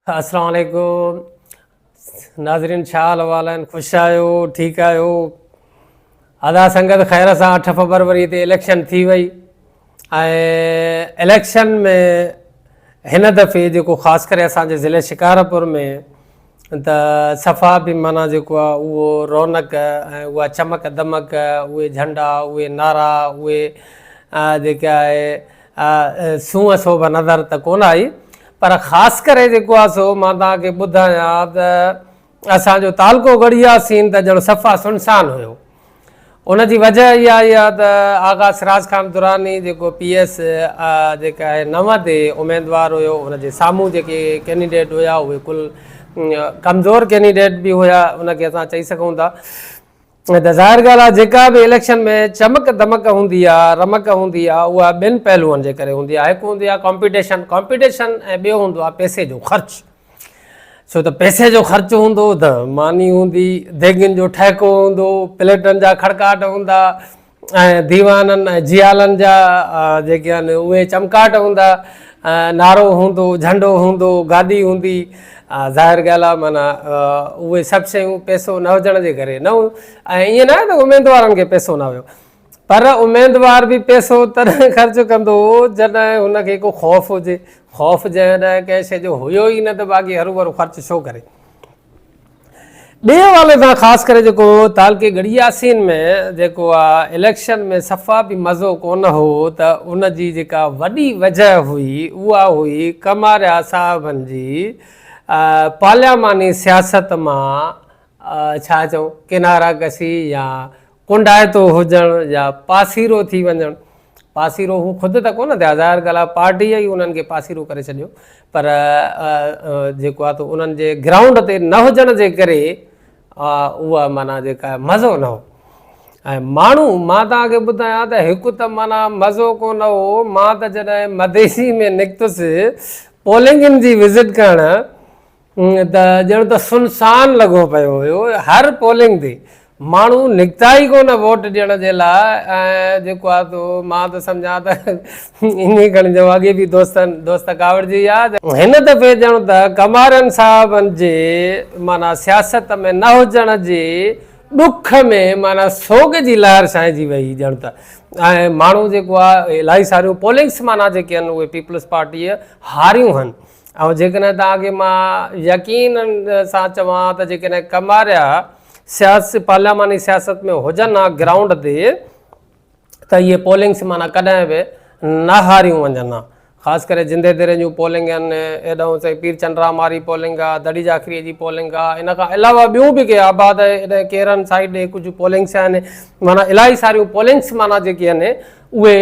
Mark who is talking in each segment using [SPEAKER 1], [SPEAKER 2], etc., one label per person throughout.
[SPEAKER 1] अस्सलाम वालेकुम नाज़रीन, छा हाल अहवाल आहिनि? ख़ुशि आहियो? ठीकु आहियो? अदा संगत ख़ैर सां 8 फरवरी ते इलेक्शन थी वई ऐं इलेक्शन में हिन दफ़े जेको ख़ासि करे असांजे ज़िले शिकारपुर में त सफ़ा बि माना जेको आहे उहो रौनक ऐं उहा चमक दमक, उहे झंडा, उहे नारा, उहे जेके आहे सूंहं सोभ नज़र त कोन आई। पर ख़ासि करे जेको आहे सो मां तव्हांखे ॿुधायां त असांजो तालको गढ़िया सीन त ॼण सफ़ा सुनसान हुयो। उनजी वजह इहा आई आहे त आगा सिराज खान दुरानी जेको PS जेका आहे 9 ते उमेदवार हुयो, उनजे साम्हूं जेके कैंडिडेट हुया उहे कुल कमज़ोर कैंडिडेट बि हुया, उनखे असां चई सघूं था। त ज़ाहिर ॻाल्हि आहे जेका बि इलेक्शन में चमक दमक हूंदी आहे, रमक हूंदी आहे, उहा ॿिनि पहलुअनि जे करे हूंदी आहे। हिकु हूंदी आहे कॉम्पिटिशन ऐं ॿियो हूंदो आहे पैसे जो ख़र्चु। छो त पैसे जो ख़र्चु हूंदो त मानी हूंदी, देगियुनि जो ठहिको हूंदो, प्लेटनि जा खड़काट हूंदा ऐं दीवाननि ऐं जियालनि जा जेके आहिनि उहे चमकाट हूंदा, नारो हूंदो, झंडो हूंदो, गाॾी हूंदी। ज़ाहिर ॻाल्हि आहे माना उहे सभु शयूं पैसो न हुजण जे करे न हुयूं। ऐं ईअं न आहे त उमेदवारनि खे पैसो न हुयो, पर उमेदवार बि पैसो तॾहिं ख़र्चु कंदो जॾहिं हुनखे को ख़ौफ़ हुजे। ख़ौफ़ जॾहिं कंहिं शइ जो हुयो ई न त बाक़ी हरू भरू ख़र्चु छो करे। ॿिए वाले सां ख़ासि करे जेको तालके गढ़िया सीन में जेको आहे इलेक्शन में सफ़ा बि मज़ो कोन हो, त उनजी जेका वॾी वजह हुई उहा हुई कमारिया साहिबनि जी पार्लियामानी सियासत मां छा चऊं किनारा कसी या कुंडाइतो हुजणु या पासीरो थी वञणु। पासीरो हू ख़ुदि त कोन थिया, ज़ाहिर ॻाल्हि आहे पार्टीअ ई उन्हनि खे पासीरो करे छॾियो, पर जेको आहे त उन्हनि जे ग्राउंड ते न हुजण जे करे उहा माना जेका मज़ो न हो। ऐं माण्हू मां तव्हांखे ॿुधायां त हिकु त माना मज़ो कोन हो। मां त जॾहिं मदेसी में निकितुसि पोलिंगनि जी विज़िट करणु त ॼण त सुनसान लॻो पियो हुयो। हर पोलिंग ते माण्हू निकिता ई कोन वोट ॾियण जे लाइ। ऐं जेको आहे त मां त सम्झां त इन खणी जो अॻे बि दोस्त कावड़जी आहे हिन दफ़े ॼण त कमारियनि साहिबनि जे माना सियासत में न हुजण जे ॾुख में माना सोग जी लहर छांइजी वई ॼण त। ऐं माण्हू जेको आहे इलाही सारियूं पोलिंग्स माना जेके आहिनि उहे पीपल्स पार्टीअ हारियूं आहिनि। ऐं जेकॾहिं तव्हांखे मां यकीन सां चवां त जेकॾहिं कमारिया पार्लियामानी सियासत में हुजनि हा ग्राउंड ते त इहे पोलिंग्स माना कॾहिं बि न हारियूं वञनि हा। ख़ासि करे जिंदे दरे जूं पोलिंग आहिनि, एॾो सही पीर चंद्राम वारी पोलिंग आहे, दड़ी जाखरीअ जी पोलिंग आहे, इन खां अलावा ॿियूं बि के आबाद एॾे केरन साइड कुझु पोलिंग्स आहिनि। माना इलाही सारियूं पोलिंग्स माना जेके आहिनि उहे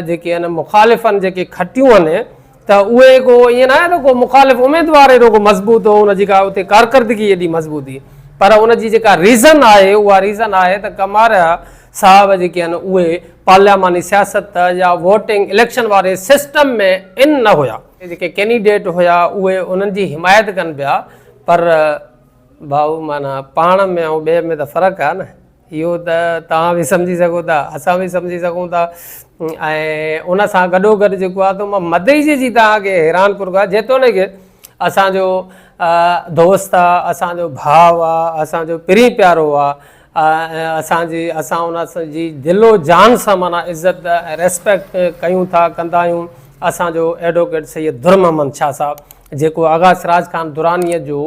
[SPEAKER 1] जेके आहिनि मुखालिफ़नि जेके खटियूं आहिनि त उहे को ईअं न आहे त को मुखालिफ़ उमेदवार एॾो को मज़बूत हो, उनजी का उते कारकर्दगी एॾी मज़बूती, पर उनजी जेका रीज़न आहे उहा रीज़न आहे त कमारिया साहिब जेके आहिनि उहे पार्लियामानी सियासत या वोटिंग इलेक्शन वारे सिस्टम में इन न हुया। जेके कैंडिडेट हुया उहे उन्हनि जी हिमायत कनि पिया, पर भाऊ माना पाण में ऐं ॿिए में त फ़र्क़ु आहे न। इहो त तव्हां बि सम्झी सघो था, असां बि सम्झी सघूं था। ऐं उन सां गॾोगॾु जेको आहे त मां मदेसी जी तव्हांखे हैरान कुर आहे, जेतोणीकि असांजो दोस्त आहे, असांजो भाउ आहे, असांजो पिरी प्यारो आहे, असां उन जी दिलो जान सां माना इज़त ऐं रेस्पेक्ट कयूं था, कंदा आहियूं। असांजो एडवोकेट सैयद दुर मोहम्मद शाह साहिबु जेको आगा सिराज खान दुरानीअ जो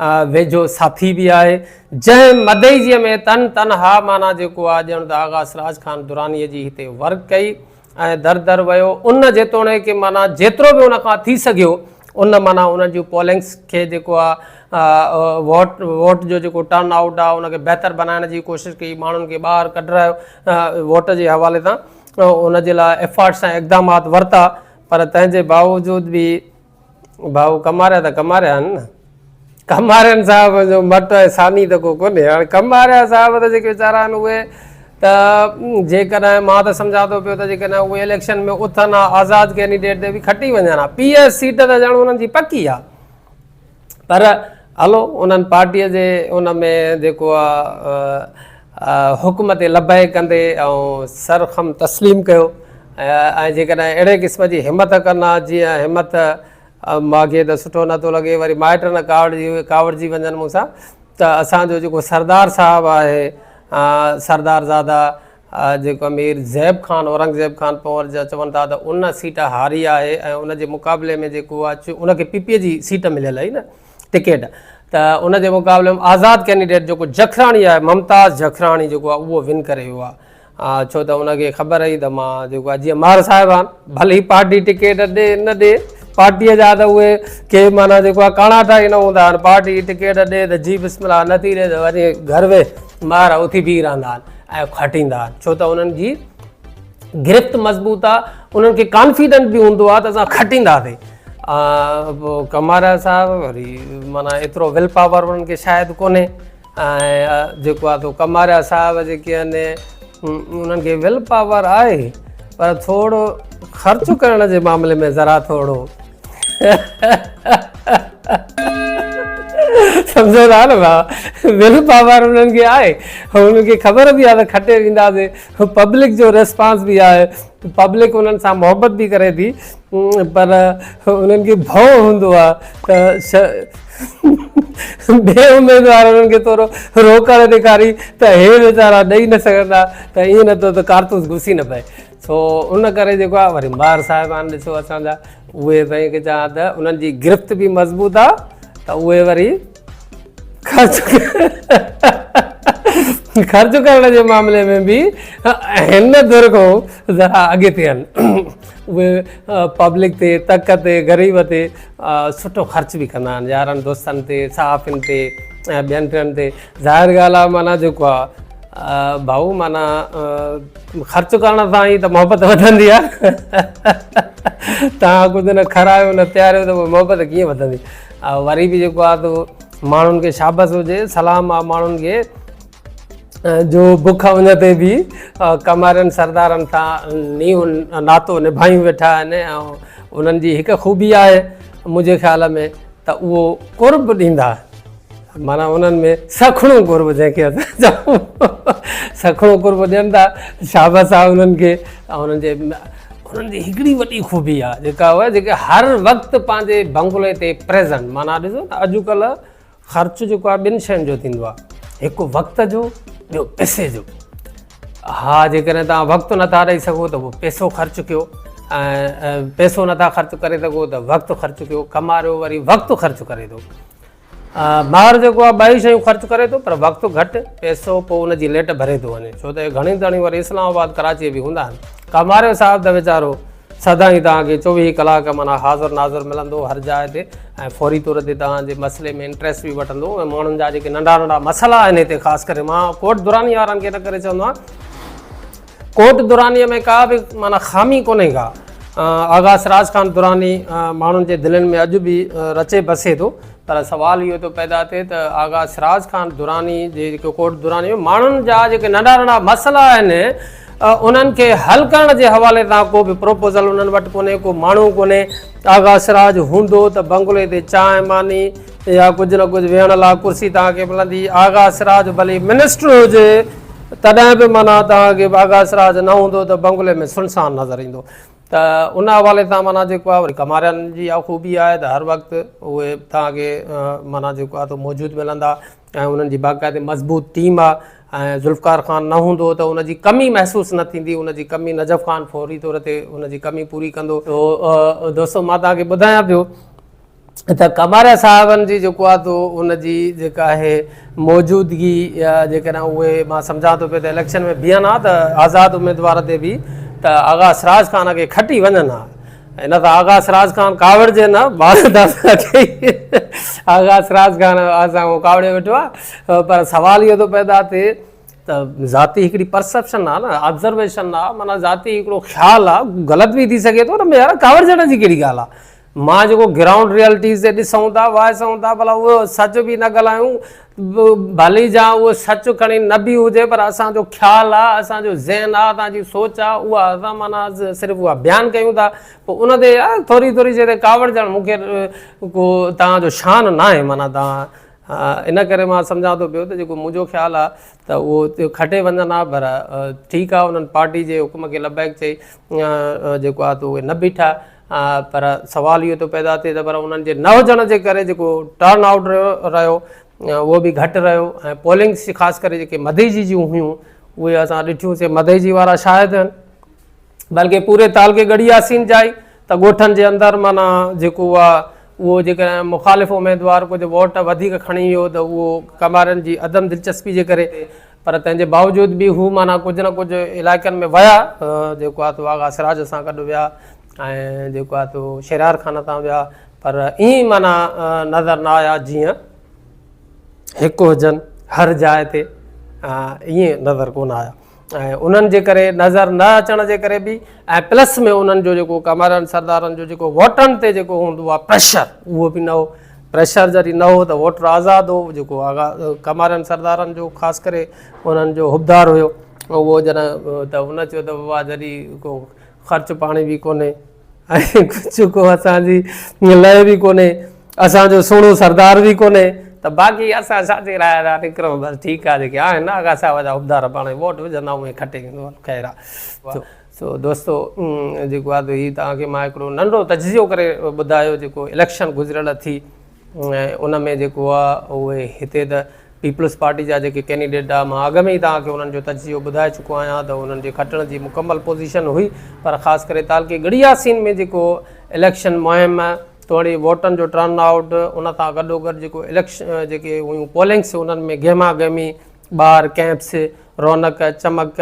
[SPEAKER 1] वेझो साथी बि आहे, जंहिं मदेसीअ में तन हा माना जेको आहे ॼण त आगा सिराज खान दुरानीअ जी हिते वर्क कई ऐं दर वियो। उन जेतोणीकि माना जेतिरो बि उन खां थी सघियो उन माना उन्हनि जूं पोलिंग्स खे जेको आहे वोट जो जेको टर्न आउट आहे उनखे बहितरु बनाइण जी कोशिशि कई, माण्हुनि खे ॿाहिरि कढायो वोट जे हवाले सां, उनजे लाइ एफर्ट्स ऐं इक़दामात वरिता। पर तंहिंजे बावजूद बि भाऊ कमारिया त कमारिया आहिनि न। कमारियनि साहिब जो मट ऐं सानी त को कोन्हे। हाणे कमारिया साहिब त जेके वीचारा आहिनि उहे त जेकॾहिं मां त सम्झां थो पियो त जेकॾहिं उहे इलेक्शन में उथनि हा आज़ाद कैंडिडेट ते बि खटी वञनि हा, PS सीट त ॼण उन्हनि जी पकी आहे। पर हलो उन्हनि पार्टीअ जे उन में जेको आहे हुकुम ते लबे कंदे ऐं सरख़म तस्लीम कयो। ऐं जेकॾहिं अहिड़े क़िस्म जी हिमत कनि हा जीअं हिमत मूंखे त सुठो नथो लॻे, वरी माइट न कावड़जी वञनि मूंसां। त असांजो जेको सरदार साहिबु आहे, सरदारज़ादा जेको अमीर ज़ैब ख़ान, औरंगज़ेब ख़ान पंवर जा चवनि था त उन सीट हारी आहे ऐं उनजे मुक़ाबले में जेको आहे उनखे PPA जी सीट मिलियल आहे न टिकेट, त उनजे मुक़ाबले में आज़ाद कैंडिडेट जेको जखराणी आहे, मुमताज़ जखराणी जेको आहे उहो विन करे वियो आहे। छो त उनखे ख़बर हुई त मां जेको आहे जीअं मार साहिब आहे, भले ई पार्टी टिकेट ॾे न ॾे, पार्टीअ जा त उहे के माना जेको आहे काणाठा ई न हूंदा आहिनि, पार्टी टिकेट ॾे त जी बिस्मिल्लाह, नथी ॾे त वरी घर वेह मार उथी बीह रहंदा आहिनि ऐं खटींदा आहिनि। छो त उन्हनि जी गिरफ़्त मज़बूत आहे, उन्हनि खे कॉन्फिडेंट बि हूंदो आहे त असां खटींदासीं। पोइ कमारिया साहिबु वरी माना एतिरो विल पावर उन्हनि खे शायदि कोन्हे, ऐं जेको आहे तो कमारिया साहिब जेके आहिनि उन्हनि खे विल पावर आहे, पर थोरो ख़र्च करण जे मामले में ज़रा थोरो सम्झो था न भाउ, विल पावर उन्हनि खे आहे, उन्हनि खे ख़बर बि आहे त खटे वेंदासीं, पब्लिक जो रिस्पॉन्स बि आहे, पब्लिक उन्हनि सां मोहबत बि करे थी, पर उन्हनि खे भउ हूंदो आहे त ॿिए उमेदवार उन्हनि खे थोरो रोकड़ ॾेखारी त हे वीचारा ॾेई न सघंदा, त ईअं न त कारतूस घुसी न पए। सो उन करे जेको आहे वरी मार साहिबान ॾिसो असांजा, उहे साईं खे चवां त उन्हनि जी गिरफ़्त बि मज़बूत आहे, त उहे वरी ख़र्च करण जे मामले में बि हिन दौर खां ज़रा अॻिते आहिनि। उहे पब्लिक ते, तक ते, ग़रीब ते सुठो ख़र्च बि कंदा आहिनि, यारनि दोस्तनि ते, साफ़िन ते ऐं ॿियनि टियनि ते। ज़ाहिर ॻाल्हि आहे माना जेको आहे भाऊ माना ख़र्च करण सां ई त मोहबत वधंदी आहे। तव्हां कुझु न खारायो न तयारियो त उहा मोहबत कीअं वधंदी। वरी बि जेको आहे त माण्हुनि खे शाबस हुजे, सलाम आहे माण्हुनि खे जो बुख उन ते बि कमारियुनि सरदारनि सां नातो निभायूं वेठा आहिनि। ऐं उन्हनि जी हिकु ख़ूबी आहे मुंहिंजे ख़्याल में त उहो कुर्ब ॾींदा, माना उन्हनि में सखणो कुर्ब जंहिंखे असां चऊं, सखणो कुर्ब ॾियनि था, शाबस आहे उन्हनि खे। ऐं उन्हनि जी हिकिड़ी वॾी ख़ूबी आहे जेका उहा जेके हर वक़्तु पंहिंजे बंगले ते प्रेज़ेंट, माना ॾिसो न अॼुकल्ह ख़र्च जेको आहे ॿिनि शयुनि जो थींदो आहे, हिकु वक़्त जो, ॿियो पैसे जो। हा जेकॾहिं तव्हां वक़्तु नथा ॾेई सघो त उहो पैसो ख़र्चु कयो, ऐं पैसो नथा ख़र्चु करे सघो त वक़्तु ख़र्चु कयो। कमारियो वरी वक़्तु ख़र्चु करे थो, ॿार जेको आहे ॿई शयूं ख़र्चु करे थो, पर वक़्तु घटि, पैसो पोइ उनजी लेट भरे थो वञे। छो त घणी तणी वरी इस्लामाबाद कराची बि हूंदा आहिनि। कमारियो साहिबु त वीचारो सदाईं तव्हांखे 24 कलाक माना हाज़ुर नाज़ुर मिलंदो हर जाइ ते, ऐं फौरी तौर ते तव्हांजे मसइले में इंट्रस्ट बि वठंदो। ऐं माण्हुनि जा जेके नंढा नंढा मसइला आहिनि हिते, ख़ासि करे मां कोट दुरानी वारनि खे न करे चवंदो आहियां, कोट दुरानीअ में का बि माना ख़ामी कोन्हे का। आगा सिराज ख़ान दुरानी माण्हुनि जे दिलनि में अॼु बि रचे बसे थो, पर सवाल इहो थो पैदा थिए त आगा सिराज ख़ान दुरानी जेको कोट दुरानी में माण्हुनि जा जेके नंढा नंढा मसइला आहिनि उन्हनि खे हल करण जे हवाले सां को बि प्रोपोज़ल उन्हनि वटि कोन्हे, को माण्हू कोन्हे। आगा सिराज हूंदो त बंगले ते चांहि मानी या कुझु न कुझु वेहण लाइ कुर्सी तव्हांखे मिलंदी। आगा सिराज भले मिनिस्टर हुजे तॾहिं बि माना तव्हांखे आगा सिराज न हूंदो त बंगले में सुनसान नज़र ईंदो। त उन हवाले सां माना जेको आहे वरी कमारियुनि जी इहा ख़ूबी आहे त हर वक़्तु उहे तव्हांखे माना जेको आहे त मौजूदु मिलंदा, ऐं उन्हनि जी बाक़ाइदे मज़बूत टीम आहे। ऐं ज़ुल्फ़कार ख़ान न हूंदो त उनजी कमी महसूसु न थींदी, उनजी कमी नजफ़ ख़ान फौरी तौर ते उनजी कमी पूरी कंदो। तो दोस्तो मां तव्हांखे ॿुधायां पियो त कमारिया साहिबनि जी जेको आहे तो उनजी जेका आहे मौजूदगी जेकॾहिं उहे मां सम्झां थो पियो त इलेक्शन में बीहनि हा त आज़ादु उमेदवार ते बि त आगा सिराज ख़ान खे खटी वञनि हा। इन त आगा सिराज ख़ान कावड़जे न, आगा सिराज ख़ान असां उहो कावड़े वेठो आहे। पर सवाल इहो थो पैदा थिए त ज़ाती हिकिड़ी परसेप्शन आहे न, ऑब्ज़र्वेशन आहे, माना ज़ाती हिकिड़ो ख़्यालु आहे, ग़लति बि थी सघे थो न यार, कावड़जण जी कहिड़ी ॻाल्हि आहे। मां जेको ग्राउंड रियलिटीज़ ते ॾिसूं था वाइसूं था, भला उहो सच बि न ॻाल्हायूं, भली जा उहो सच खणी न बि हुजे, पर असांजो ख़्यालु आहे, असांजो ज़हन आहे, तव्हांजी सोच आहे, उहा असां माना सिर्फ़ु उहा बयानु कयूं था। पोइ उन ते थोरी थोरी शइ कावड़जण मूंखे को तव्हांजो शान न आहे, माना तव्हां इन करे मां सम्झां थो पियो त जेको मुंहिंजो ख़्यालु आहे त उहो खटे वञनि हा। पर ठीकु आहे, उन्हनि पार्टी जे हुकुम खे लबैक चई जेको आहे त उहे न बीठा। पर सवाल इहो थो पैदा थिए त पर उन्हनि जे न हुजण जे करे जेको टर्न आउट रहियो उहो बि घटि रहियो ऐं पोलिंग्स ख़ासि करे जेके मधेजी जूं हुयूं उहे असां ॾिठियूंसीं मधेजी वारा शायदि आहिनि बल्कि पूरे तालके गढ़ी आसीन जा ई त ॻोठनि जे अंदरि माना जेको आहे उहो जेकॾहिं मुखालिफ़ उमेदवार कुझु वोट वधीक खणी वियो त उहो कमारनि जी अदम दिलचस्पी जे करे पर तंहिंजे बावजूदि बि हू माना कुझु न कुझु इलाइक़नि में विया जेको आहे तो आगा सिराज सां गॾु विया ऐं जेको आहे तो शेरार खान तां विया पर ईअं माना नज़र न आया जीअं हिकु हुजनि हर जाइ ते ईअं नज़र कोन आया ऐं उन्हनि जे करे नज़र न अचण जे करे बि ऐं प्लस में उन्हनि जो जेको कमारनि सरदारनि जो जेको वोटनि ते जेको हूंदो आहे प्रेशर उहो बि न हो प्रेशर जॾहिं न हो त वोटर आज़ादु हो जेको आगा कमारनि सरदारनि जो ख़ासि करे उन्हनि जो हुबदार हुयो उहो जॾहिं त हुन चयो त बाबा जॾहिं को ख़र्चु पाणी बि कोन्हे ऐं कुझु को असांजी लय बि कोन्हे असांजो सुहिणो सरदार बि कोन्हे त बाक़ी असां छाजे लाइ निकिरूं बसि ठीकु आहे जेके आहिनि न आगा साहिब जा हुबदार पाण वोट विझंदा उहे खटे वेंदो ख़ैरु आहे सो दोस्तो जेको आहे त हीअ तव्हांखे मां हिकिड़ो नंढो तजियो करे ॿुधायो जेको इलेक्शन गुज़िरियल थी ऐं उन में जेको आहे उहे हिते त पीपल्स पार्टी जा जेके कैंडिडेट आहे मां अॻ में ई तव्हांखे उन्हनि जो तजियो ॿुधाए चुको आहियां त उन्हनि जे खटण जी मुकमल पोज़ीशन हुई पर ख़ासि करे तालके गढ़िया सीन में जेको इलेक्शन मुहिम थोरी वोटनि जो टर्न आउट उन सां गॾोगॾु जेको इलेक्शन जेके हुयूं पोलिंग्स उन्हनि में गहमा गहमी ॿार कैंप्स रौनक चमक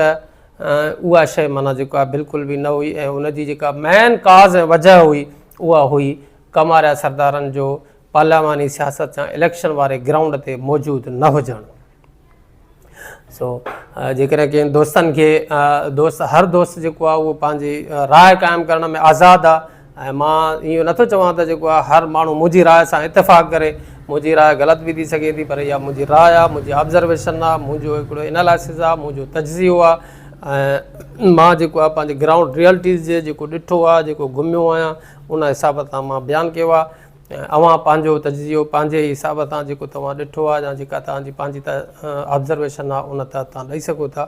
[SPEAKER 1] उहा शइ माना जेको आहे बिल्कुलु बि न हुई ऐं उनजी जेका मेन काज़ ऐं वजह हुई उहा हुई कमारिया सरदारनि जो पार्लियामानी सियासत सां इलेक्शन वारे ग्राउंड ते मौजूदु न हुजणु सो जेकॾहिं कंहिं दोस्तनि खे हर दोस्त जेको आहे उहो पंहिंजी राय क़ाइमु करण में आज़ादु आहे ऐं मां इहो नथो चवां त जेको आहे हर माण्हू मुंहिंजी राय सां इतफ़ाक़ करे मुंहिंजी राय ग़लति बि थी सघे थी पर इहा मुंहिंजी राय आहे मुंहिंजी ऑब्ज़र्वेशन आहे मुंहिंजो हिकिड़ो एनालिसिस आहे मुंहिंजो तजियो आहे ऐं मां जेको आहे पंहिंजे ग्राउंड रियलिटीज़ जे जेको ॾिठो आहे जेको घुमियो आहियां उन हिसाब सां मां बयानु कयो आहे अवां पंहिंजो तजियो पंहिंजे हिसाब सां जेको तव्हां ॾिठो आहे या जेका तव्हांजी पंहिंजी ऑब्ज़र्वेशन आहे उन त तव्हां ॾेई सघो था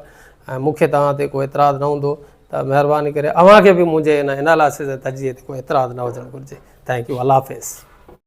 [SPEAKER 1] ऐं मूंखे तव्हां ते कोई एतिराज़ु न हूंदो त महिरबानी करे अव्हांखे बि मुंहिंजे हिन एनालिसिस तजिए ते कोई एतिराज़ु न हुजणु घुरिजे थैंक यू अल्लाह हाफ़िज़